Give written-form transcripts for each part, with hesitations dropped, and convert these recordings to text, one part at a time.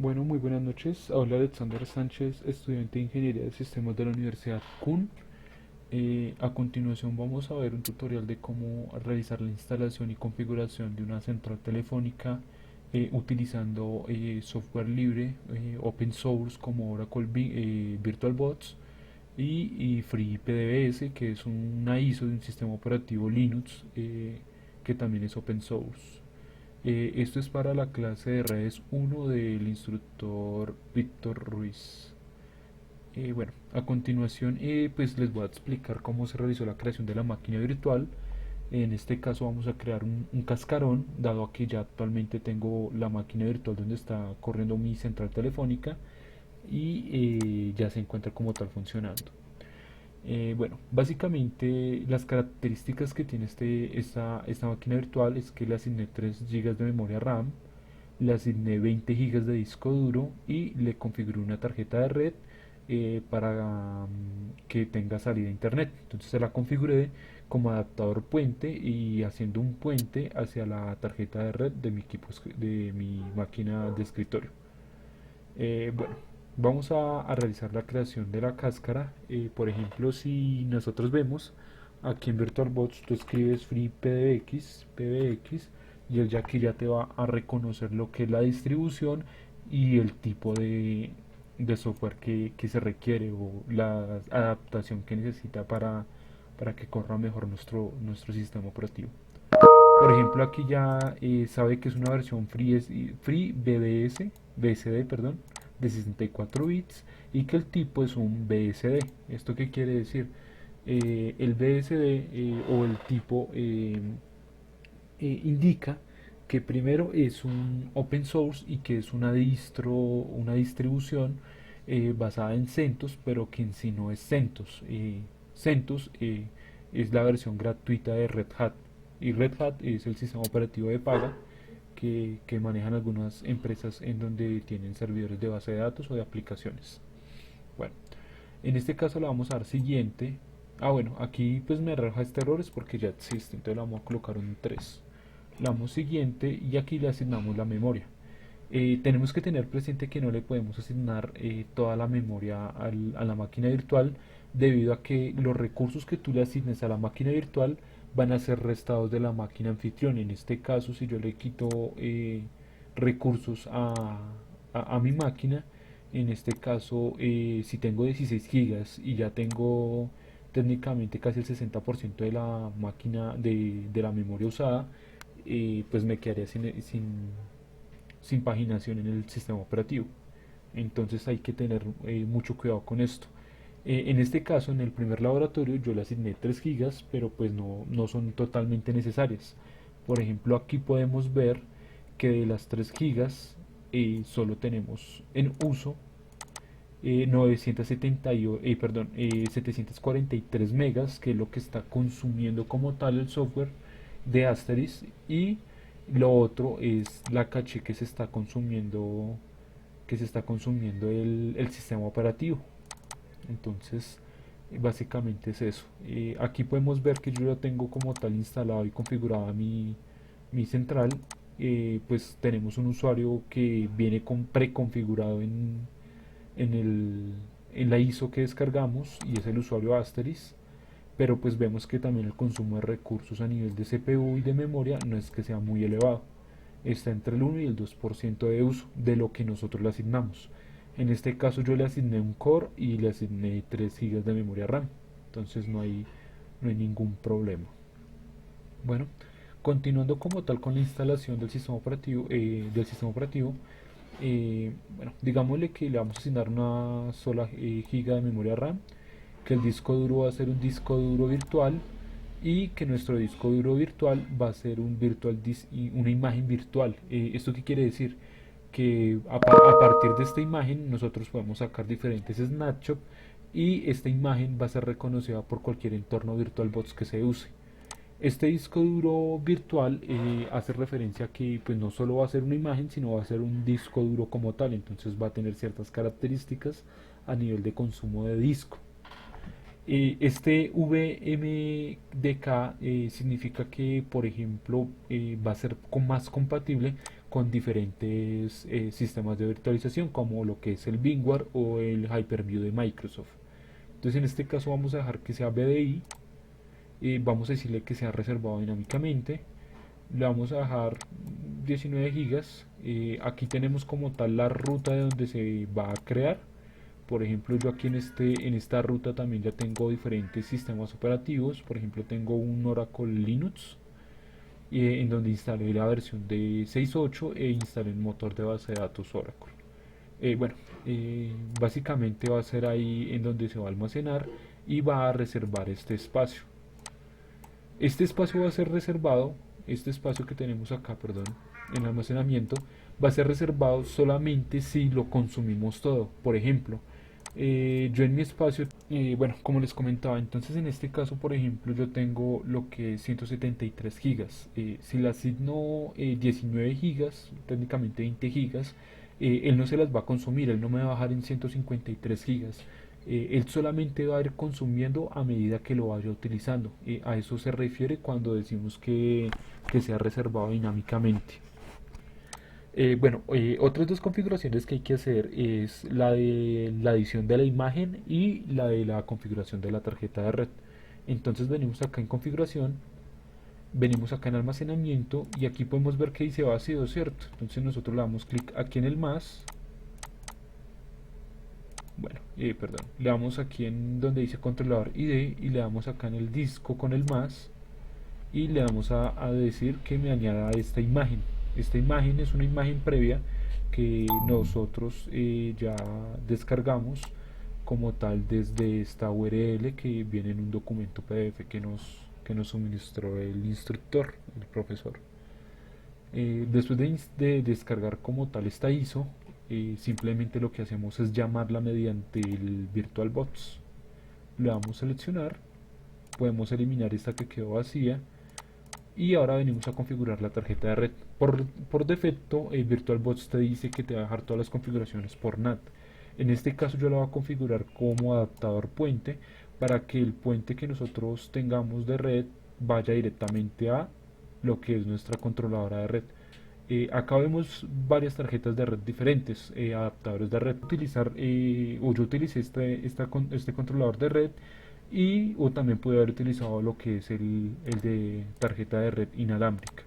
Bueno, muy buenas noches. Habla Alexander Sánchez, estudiante de Ingeniería de Sistemas de la Universidad CUN. A continuación vamos a ver un tutorial de cómo realizar la instalación y configuración de una central telefónica utilizando software libre, open source como Oracle VirtualBox y FreePDBS, que es una ISO de un sistema operativo Linux que también es open source. Esto es para la clase de redes 1 del instructor Víctor Ruiz. Bueno, a continuación pues les voy a explicar cómo se realizó la creación de la máquina virtual. En este caso vamos a crear un cascarón, dado que ya actualmente tengo la máquina virtual donde está corriendo mi central telefónica y ya se encuentra como tal funcionando. Bueno, básicamente las características que tiene esta máquina virtual es que le asigné 3 GB de memoria RAM, le asigné 20 GB de disco duro y le configuré una tarjeta de red para que tenga salida a internet. Entonces se la configuré como adaptador puente y haciendo un puente hacia la tarjeta de red de mi equipo, de mi máquina de escritorio. Bueno, vamos a realizar la creación de la cáscara. Por ejemplo, si nosotros vemos aquí en VirtualBox, tú escribes free PBX, y él ya aquí ya te va a reconocer lo que es la distribución y el tipo de software que se requiere o la adaptación que necesita para que corra mejor nuestro sistema operativo. Por ejemplo, aquí ya sabe que es una versión free BSD, perdón, de 64 bits y que el tipo es un BSD. ¿Esto qué quiere decir? El BSD o el tipo indica que primero es un open source y que es una distribución basada en CentOS, pero que en sí no es CentOS. CentOS es la versión gratuita de Red Hat y Red Hat es el sistema operativo de paga que manejan algunas empresas en donde tienen servidores de base de datos o de aplicaciones. Bueno, en este caso le vamos a dar siguiente. Bueno, aquí pues me arroja este error es porque ya existe, entonces le vamos a colocar un 3. Le damos siguiente y aquí le asignamos la memoria. Tenemos que tener presente que no le podemos asignar toda la memoria a la máquina virtual debido a que los recursos que tú le asignes a la máquina virtual van a ser restados de la máquina anfitrión. En este caso, si yo le quito recursos a mi máquina, en este caso, si tengo 16 gigas y ya tengo técnicamente casi el 60% de la máquina de la memoria usada, pues me quedaría sin paginación en el sistema operativo. Entonces hay que tener mucho cuidado con esto. En este caso, en el primer laboratorio, yo le asigné 3 gigas, pero pues no son totalmente necesarias. Por ejemplo, aquí podemos ver que de las 3 gigas solo tenemos en uso 743 megas, que es lo que está consumiendo como tal el software de Asterisk, y lo otro es la caché que se está consumiendo el sistema operativo. Entonces, básicamente es eso. Aquí podemos ver que yo ya tengo como tal instalado y configurada mi central. Pues tenemos un usuario que viene preconfigurado en, el, en la ISO que descargamos y es el usuario Asterisk, pero pues vemos que también el consumo de recursos a nivel de CPU y de memoria no es que sea muy elevado, está entre el 1 y el 2% de uso de lo que nosotros le asignamos. En este caso yo le asigné un core y le asigné 3 GB de memoria RAM, entonces no hay ningún problema. Bueno, continuando como tal con la instalación del sistema operativo, bueno, digámosle que le vamos a asignar una sola giga de memoria RAM, que el disco duro va a ser un disco duro virtual y que nuestro disco duro virtual va a ser una imagen virtual. ¿Esto qué quiere decir? Que a partir de esta imagen nosotros podemos sacar diferentes snapshots y esta imagen va a ser reconocida por cualquier entorno VirtualBox que se use. Este disco duro virtual hace referencia a que pues no solo va a ser una imagen, sino va a ser un disco duro como tal, entonces va a tener ciertas características a nivel de consumo de disco. Este VMDK significa que, por ejemplo, va a ser más compatible con diferentes sistemas de virtualización como lo que es el VMware o el Hyper-V de Microsoft. Entonces en este caso vamos a dejar que sea BDI, vamos a decirle que sea reservado dinámicamente, le vamos a dejar 19 gigas. Aquí tenemos como tal la ruta de donde se va a crear. Por ejemplo, yo aquí en esta ruta también ya tengo diferentes sistemas operativos. Por ejemplo, tengo un Oracle Linux, en donde instalé la versión de 6.8 e instalé el motor de base de datos Oracle. Bueno, básicamente va a ser ahí en donde se va a almacenar y va a reservar este espacio. Este espacio va a ser reservado, este espacio que tenemos acá, perdón, en almacenamiento, va a ser reservado solamente si lo consumimos todo. Por ejemplo, yo en mi espacio, bueno, como les comentaba, entonces en este caso, por ejemplo, yo tengo lo que es 173 gigas. Si le asigno 19 gigas, técnicamente 20 gigas, él no se las va a consumir, él no me va a bajar en 153 gigas. Él solamente va a ir consumiendo a medida que lo vaya utilizando. A eso se refiere cuando decimos que sea reservado dinámicamente. Bueno, otras dos configuraciones que hay que hacer es la de la edición de la imagen y la de la configuración de la tarjeta de red. Entonces venimos acá en configuración, venimos acá en almacenamiento y aquí podemos ver que dice vacío, ¿cierto? Entonces nosotros le damos clic aquí en el más. Bueno, perdón, le damos aquí en donde dice controlador ID y le damos acá en el disco con el más y le damos a decir que me añada esta imagen. Esta imagen es una imagen previa que nosotros ya descargamos como tal desde esta URL que viene en un documento PDF que nos suministró el instructor, el profesor. Después de descargar como tal esta ISO, simplemente lo que hacemos es llamarla mediante el VirtualBox. Le damos a seleccionar, podemos eliminar esta que quedó vacía y ahora venimos a configurar la tarjeta de red. Por defecto, el VirtualBox te dice que te va a dejar todas las configuraciones por NAT. En este caso yo la voy a configurar como adaptador puente para que el puente que nosotros tengamos de red vaya directamente a lo que es nuestra controladora de red. Acá vemos varias tarjetas de red diferentes, adaptadores de red. O yo utilicé este controlador de red o también pude haber utilizado lo que es el de tarjeta de red inalámbrica.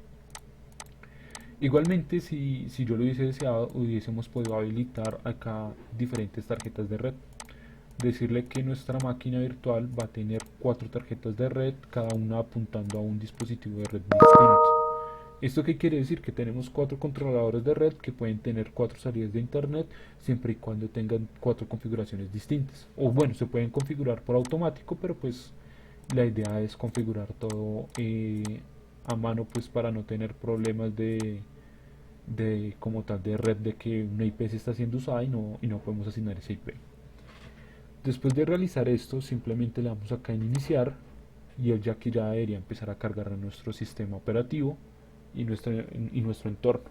Igualmente, si yo lo hubiese deseado, hubiésemos podido habilitar acá diferentes tarjetas de red. Decirle que nuestra máquina virtual va a tener 4 tarjetas de red, cada una apuntando a un dispositivo de red distinto. ¿Esto qué quiere decir? Que tenemos 4 controladores de red que pueden tener 4 salidas de internet siempre y cuando tengan 4 configuraciones distintas. O bueno, se pueden configurar por automático, pero pues la idea es configurar todo a mano, pues para no tener problemas de como tal de red, de que una IP se está siendo usada y no podemos asignar esa IP. Después de realizar esto, simplemente le damos acá en iniciar y él ya que ya debería empezar a cargar a nuestro sistema operativo y nuestro entorno.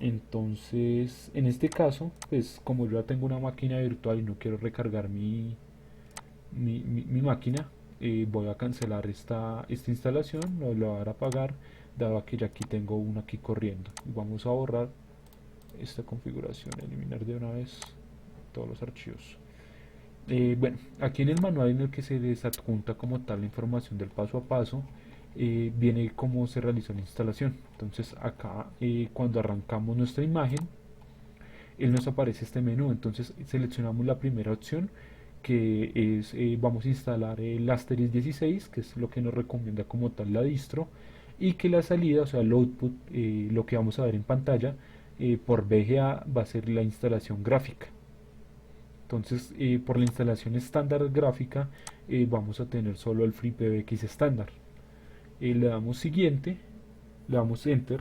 Entonces, en este caso, pues como yo ya tengo una máquina virtual y no quiero recargar mi máquina, voy a cancelar esta instalación, lo voy a dar a apagar, dado que ya aquí tengo una aquí corriendo. Vamos a borrar esta configuración, eliminar de una vez todos los archivos. Bueno, aquí en el manual en el que se les adjunta como tal la información del paso a paso, viene cómo se realizó la instalación. Entonces acá cuando arrancamos nuestra imagen, él nos aparece este menú. Entonces seleccionamos la primera opción, que es vamos a instalar el Asterisk 16, que es lo que nos recomienda como tal la distro, y que la salida, o sea el output, lo que vamos a ver en pantalla por VGA va a ser la instalación gráfica. Entonces, por la instalación estándar gráfica, vamos a tener solo el FreePBX estándar. Le damos siguiente, le damos enter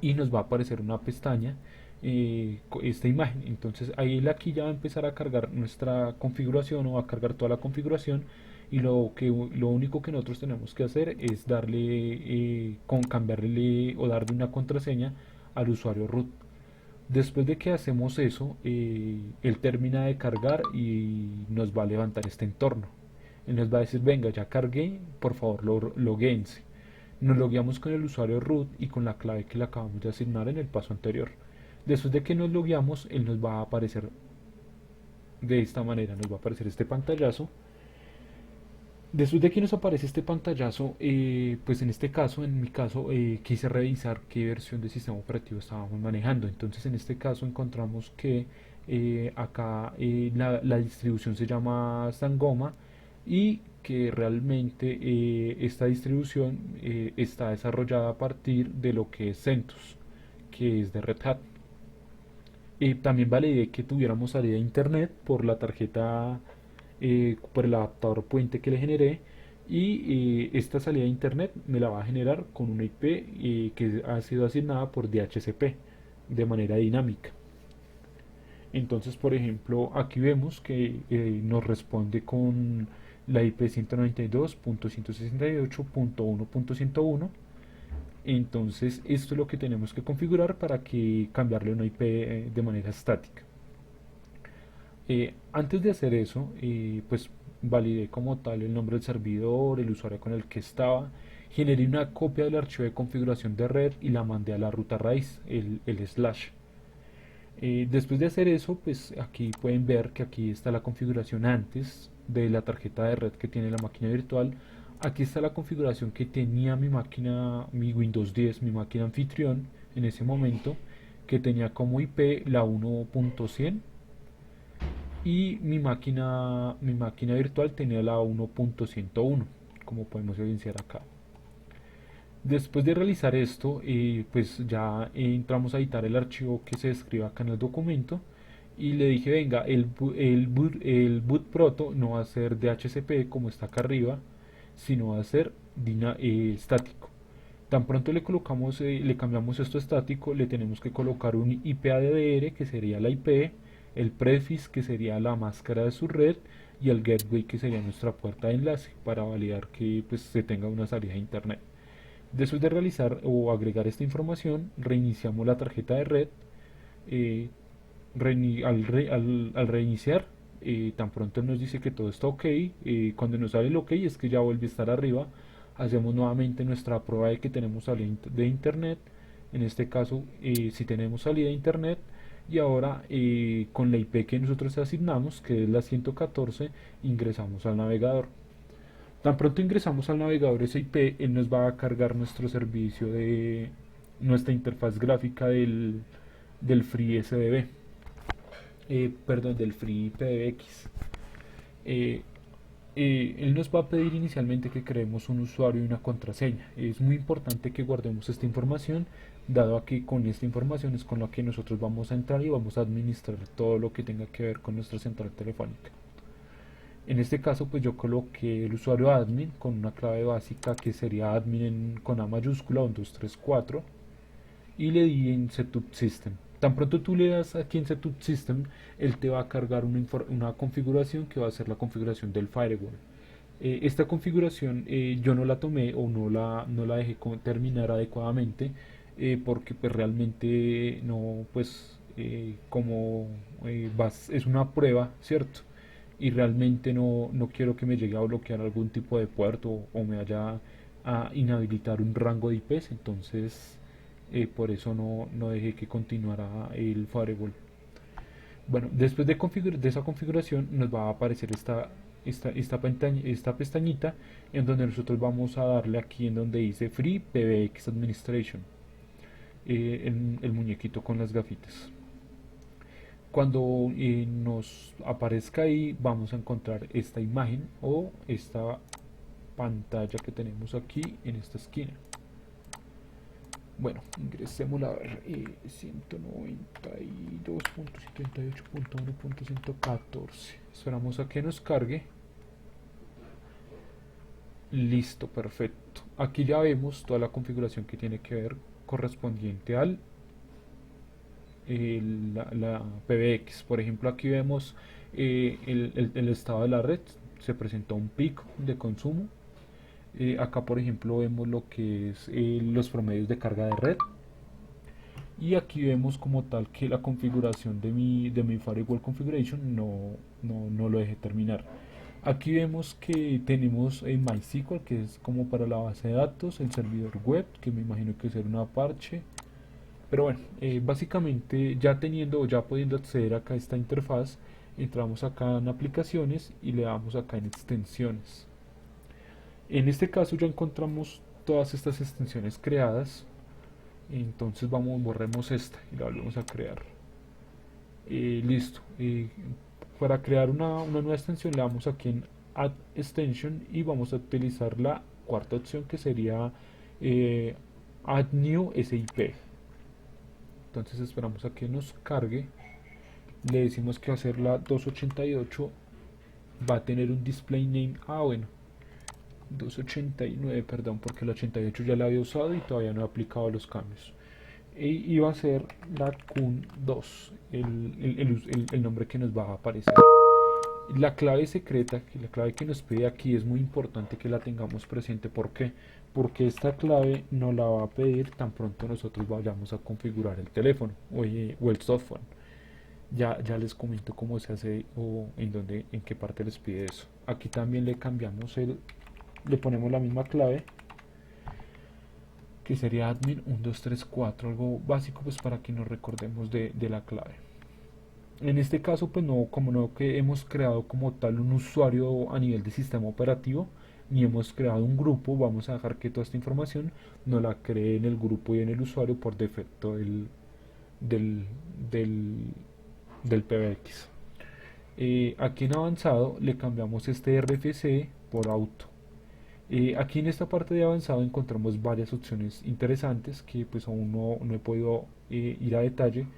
y nos va a aparecer una pestaña esta imagen. Entonces, ahí aquí ya va a empezar a cargar nuestra configuración o va a cargar toda la configuración. Y lo único que nosotros tenemos que hacer es cambiarle o darle una contraseña al usuario root. Después de que hacemos eso, él termina de cargar y nos va a levantar este entorno. Él nos va a decir, venga, ya cargué, por favor loguéense. Nos logueamos con el usuario root y con la clave que le acabamos de asignar en el paso anterior. Después de que nos logueamos, él nos va a aparecer de esta manera, nos va a aparecer este pantallazo. Después de que nos aparece este pantallazo, pues en este caso, en mi caso, quise revisar qué versión de sistema operativo estábamos manejando. Entonces en este caso encontramos que acá la distribución se llama Sangoma y que realmente esta distribución está desarrollada a partir de lo que es CentOS, que es de Red Hat. También validé que tuviéramos salida a internet por la tarjeta, por el adaptador puente que le generé. Y esta salida a internet me la va a generar con una IP que ha sido asignada por DHCP de manera dinámica. Entonces, por ejemplo, aquí vemos que nos responde con la IP 192.168.1.101. Entonces, esto es lo que tenemos que configurar para que cambiarle una IP de manera estática. Antes de hacer eso, pues validé como tal el nombre del servidor, el usuario con el que estaba, generé una copia del archivo de configuración de red y la mandé a la ruta raíz, el slash. Después de hacer eso, pues aquí pueden ver que aquí está la configuración antes de la tarjeta de red que tiene la máquina virtual. Aquí está la configuración que tenía mi máquina, mi Windows 10, mi máquina anfitrión en ese momento, que tenía como IP la 1.100 y mi máquina virtual tenía la 1.101, como podemos evidenciar acá. Después de realizar esto, pues ya entramos a editar el archivo que se describe acá en el documento y le dije, venga, el boot proto no va a ser DHCP como está acá arriba, sino va a ser estático. Tan pronto le cambiamos esto a estático, le tenemos que colocar un IPADDR que sería la IP, el prefix que sería la máscara de su red y el gateway que sería nuestra puerta de enlace para validar que pues, se tenga una salida a internet. Después de realizar o agregar esta información, reiniciamos la tarjeta de red. eh, al reiniciar, tan pronto nos dice que todo está ok. Cuando nos sale el ok es que ya vuelve a estar arriba. Hacemos nuevamente nuestra prueba de que tenemos salida de internet. En este caso, si tenemos salida de internet. Y ahora con la IP que nosotros asignamos, que es la 114, ingresamos al navegador. Tan pronto ingresamos al navegador SIP, él nos va a cargar nuestro servicio de nuestra interfaz gráfica del FreeSDB, perdón, del FreePBX. Eh, Él nos va a pedir inicialmente que creemos un usuario y una contraseña. Es muy importante que guardemos esta información, dado que con esta información es con la que nosotros vamos a entrar y vamos a administrar todo lo que tenga que ver con nuestra central telefónica. En este caso, pues yo coloqué el usuario admin con una clave básica que sería admin con A mayúscula 1234 y le di en Setup System. Tan pronto tú le das aquí en Setup System, él te va a cargar una configuración que va a ser la configuración del firewall. Esta configuración yo no la tomé o no la dejé terminar adecuadamente porque pues realmente no, pues como es una prueba, ¿cierto? Y realmente no quiero que me llegue a bloquear algún tipo de puerto o me vaya a inhabilitar un rango de IPs, entonces por eso no dejé que continuara el firewall. Bueno, después de esa configuración nos va a aparecer esta pestañita en donde nosotros vamos a darle aquí en donde dice Free PBX Administration, el muñequito con las gafitas. Cuando nos aparezca ahí vamos a encontrar esta imagen o esta pantalla que tenemos aquí en esta esquina. Bueno, ingresemos a ver 192.168.1.114. Esperamos a que nos cargue. Listo, perfecto. Aquí ya vemos toda la configuración que tiene que ver correspondiente al la PBX. Por ejemplo, aquí vemos el estado de la red. Se presentó un pico de consumo. Acá, por ejemplo, vemos lo que es los promedios de carga de red. Y aquí vemos como tal que la configuración de mi firewall configuration no lo dejé terminar. Aquí vemos que tenemos MySQL, que es como para la base de datos, el servidor web, que me imagino que será una parche. Pero bueno, básicamente ya teniendo o ya pudiendo acceder acá a esta interfaz, entramos acá en aplicaciones y le damos acá en extensiones. En este caso ya encontramos todas estas extensiones creadas, entonces borremos esta y la volvemos a crear. Listo. Para crear una nueva extensión le damos aquí en Add Extension y vamos a utilizar la cuarta opción, que sería Add New SIP. Entonces esperamos a que nos cargue, le decimos que va a ser la 288, va a tener un display name, bueno, 289, perdón, porque la 88 ya la había usado y todavía no he aplicado los cambios. Y va a ser la CUN2, el nombre que nos va a aparecer. La clave secreta, la clave que nos pide aquí, es muy importante que la tengamos presente. ¿Por qué? Porque esta clave nos la va a pedir tan pronto nosotros vayamos a configurar el teléfono o el software. Ya les comento cómo se hace o en qué parte les pide eso. Aquí también le cambiamos le ponemos la misma clave, que sería admin 1234, algo básico pues para que nos recordemos de la clave. En este caso pues no, como no que hemos creado como tal un usuario a nivel de sistema operativo, ni hemos creado un grupo, vamos a dejar que toda esta información nos la cree en el grupo y en el usuario por defecto del, del, del PBX. Aquí en avanzado le cambiamos este RFC por auto. Aquí en esta parte de avanzado encontramos varias opciones interesantes que pues aún no he podido ir a detalle,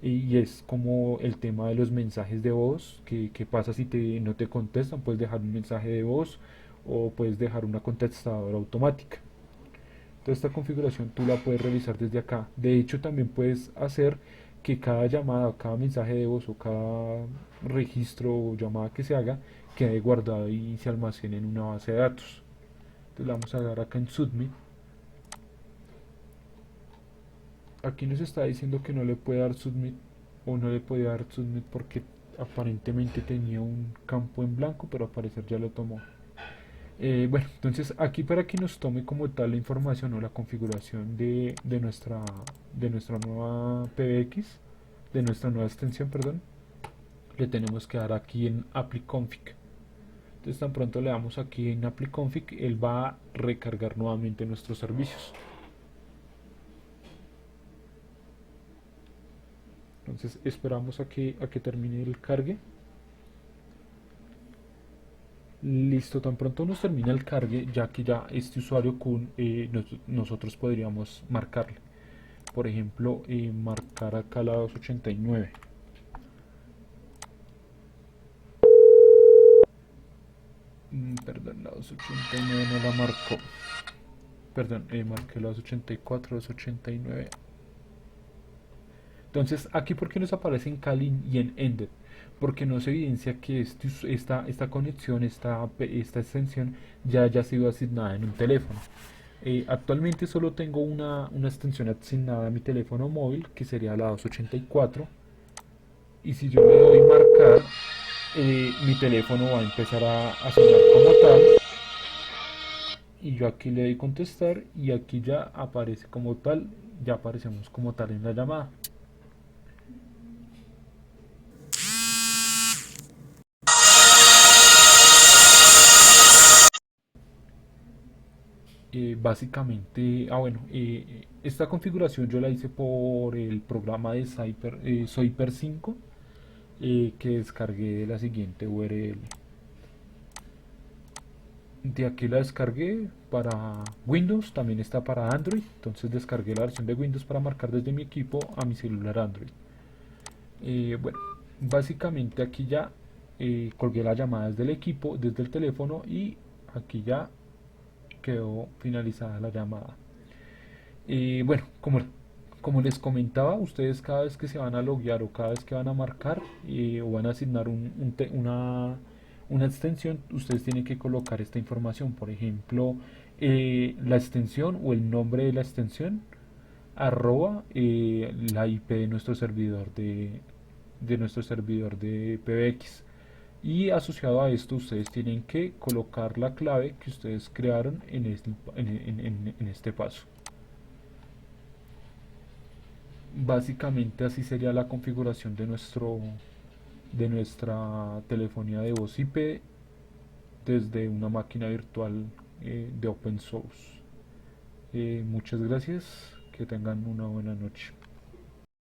y es como el tema de los mensajes de voz. ¿Qué pasa si no te contestan? Puedes dejar un mensaje de voz o puedes dejar una contestadora automática. Toda esta configuración tú la puedes realizar desde acá. De hecho también puedes hacer que cada llamada, cada mensaje de voz o cada registro o llamada que se haga quede guardado y se almacene en una base de datos. Entonces le vamos a dar acá en Submit. Aquí nos está diciendo que no le puede dar Submit, o no le puede dar Submit porque aparentemente tenía un campo en blanco, pero al parecer ya lo tomó. Bueno, entonces aquí para que nos tome como tal la información o la configuración de nuestra nueva PBX, de nuestra nueva extensión, perdón, le tenemos que dar aquí en Apply Config. Entonces tan pronto le damos aquí en Apply Config, él va a recargar nuevamente nuestros servicios. Entonces esperamos a que termine el cargue. Listo, tan pronto nos termina el cargue, ya que ya este usuario nosotros podríamos marcarle. Por ejemplo, marcar acá la 289. Perdón, la 289 no la marcó. Perdón, marqué la 284, 289. Entonces, aquí porque nos aparece en Calling y en Ended, porque nos evidencia que esta conexión, esta extensión ya haya sido asignada en un teléfono. Actualmente solo tengo una extensión asignada a mi teléfono móvil, que sería la 284, y si yo le doy marcar, mi teléfono va a empezar a sonar como tal, y yo aquí le doy contestar y aquí ya aparece como tal, ya aparecemos como tal en la llamada. Básicamente, bueno, esta configuración yo la hice por el programa de Zoiper 5, que descargué de la siguiente URL. De aquí la descargué para Windows, también está para Android, entonces descargué la versión de Windows para marcar desde mi equipo a mi celular Android. Bueno, básicamente aquí ya colgué la llamada desde el equipo, desde el teléfono, y aquí ya quedó finalizada la llamada. Bueno, como les comentaba, ustedes cada vez que se van a loguear o cada vez que van a marcar o van a asignar una extensión, ustedes tienen que colocar esta información. Por ejemplo, la extensión o el nombre de la extensión, arroba la IP de nuestro servidor de PBX. Y asociado a esto ustedes tienen que colocar la clave que ustedes crearon en este paso. Básicamente así sería la configuración de nuestra telefonía de voz IP desde una máquina virtual de open source. Muchas gracias, que tengan una buena noche.